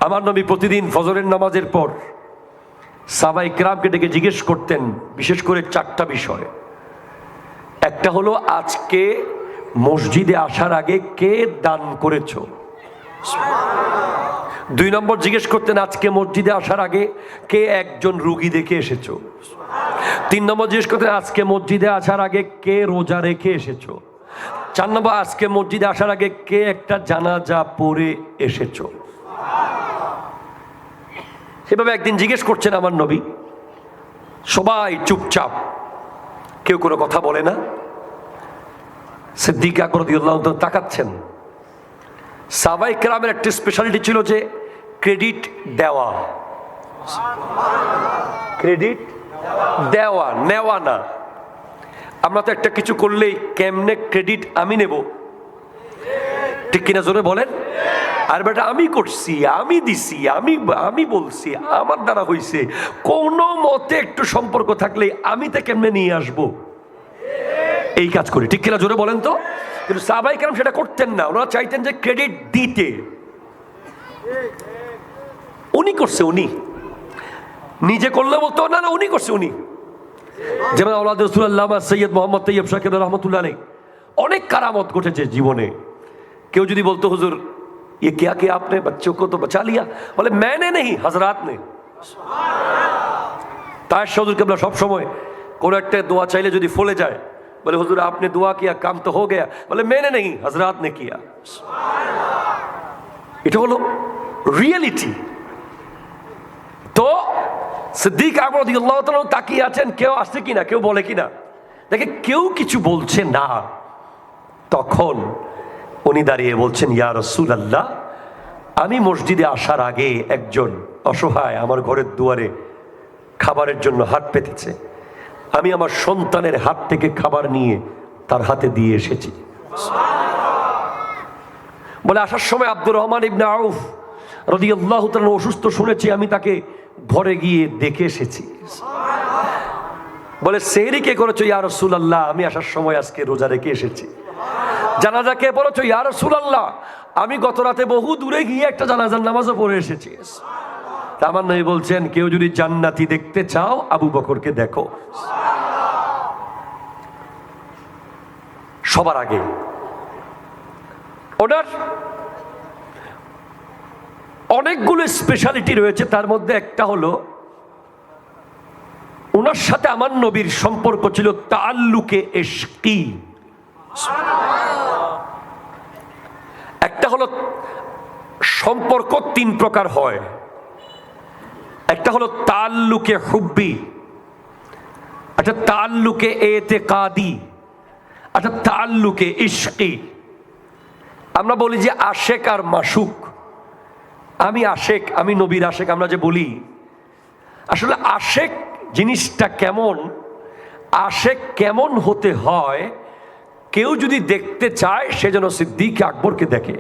আমার নবী প্রতিদিন ফজরের নামাজের পর সাহাবায়ে কেরামকে ডেকে জিজ্ঞেস করতেন বিশেষ করে 4টা বিষয়। একটা হলো, আজকে মসজিদে আসার আগে কে দান করেছ? 2 নম্বর জিজ্ঞেস করতেন, আজকে মসজিদে আসার আগে কে একজন রোগী দেখে এসেছো? 3 নম্বর জিজ্ঞেস করতেন, আজকে মসজিদে আসার আগে কে রোজা রেখে এসেছো? 4 নম্বর, আজকে মসজিদে আসার আগে কে একটা জানাজা পড়ে এসেছো? সেভাবে একদিন জিজ্ঞেস করছেন আমার নবী, সবাই চুপচাপ, কেউ কোনো কথা বলে না। সিদ্দিক আকবর রাদিয়াল্লাহু তাআলা তাকাচ্ছেন। সাহাবায়ে কেরামের একটা স্পেশালিটি ছিল যে ক্রেডিট দেওয়া, ক্রেডিট দেওয়া, নেওয়া না। আমরা তো একটা কিছু করলেই কেমনে ক্রেডিট আমি নেব, ঠিক কিনা জোরে বলেন? আর বেটা আমি করছি, আমি দিছি, আমি বলছি, আমার দ্বারা হইছে, কোনো মতে একটু সম্পর্ক থাকলে আমি তা কেমনে নিয়ে আসবো, এই কাজ করি, ঠিক কিনা জোরে বলেন তো? কিন্তু সাহাবায়ে কেরাম সেটা করতেন না। ওনারা চাইতেন যে ক্রেডিট দিতে। উনি করছে, উনি নিজে করলে বলতো না, না উনি করছে, উনি। যেমন আওলাদ রাসূলুল্লাহ সৈয়দ মোহাম্মদ তৈয়ব শাকির রহমতুল্লাহ আলাইহি অনেক কারামত ঘটেছে জীবনে। কেউ যদি বলতো, হুজুর ये क्या किया आपने, बच्चों को तो बचा लिया, बोले मैंने नहीं, हजरात ने। ताज হুজুর কেবলা সব সময় কোন একটা দোয়া চাইলে যদি ফলে যায়, बोले हुजूर आपने दुआ किया, काम तो हो गया, बोले मैंने नहीं, हजरात ने किया। এটা হলো রিয়েলিটি। তো সিদ্দিক আকবর রাদিয়াল্লাহু তাআলা তাকিয়ে আছেন, কেউ আসছে কিনা, কেউ বলে কিনা। দেখে কেউ কিছু বলছে না, তখন উনি দাঁড়িয়ে বলছেন, ইয়া রাসূলুল্লাহ, আমি মসজিদে আসার আগে একজন অসহায় আমার ঘরের দুয়ারে খাবারের জন্য হাত পেতেছে, আমি আমার সন্তানের হাত থেকে খাবার নিয়ে তার হাতে দিয়ে এসেছি। বলে আসার সময় আব্দুর রহমান ইবনে আউফ রাদিয়াল্লাহু তাআলা অসুস্থ শুনেছি, আমি তাকে ঘরে গিয়ে দেখে এসেছি। বলে সেহরি কে করেছো? ইয়া রাসূলুল্লাহ, আমি আসার সময় আজকে রোজা রেখে এসেছি। জানাজা কে পড়েছো? ইয়া রাসূলুল্লাহ, আমি গত রাতে বহু দূরে গিয়ে একটা জানাজার নামাজও পড়ে এসেছি। আমার নবী বলছেন, কেউ যদি জান্নাতি দেখতে চাও আবু বকরকে দেখো। সবার আগে ওনার অনেকগুলো স্পেশালিটি রয়েছে, তার মধ্যে একটা হলো ওনার সাথে আমার নবীর সম্পর্ক ছিল তাআল্লুকে ইশকি। একটা হলো সম্পর্ক 3 প্রকার হয়। একটা হলো তাআল্লুকে হুব্বি, একটা তাআল্লুকে ইতিকাদি, একটা তাআল্লুকে ইশকি। আমরা বলি যে আশেক আর মাশুক। আমি আশেক, আমি নবীর আশেক, আমরা যে বলি, আসলে আশেক জিনিসটা কেমন, আশেক কেমন হতে হয়, কেউ যদি দেখতে চায় সে যেন সিদ্দিক আকবরকে দেখে।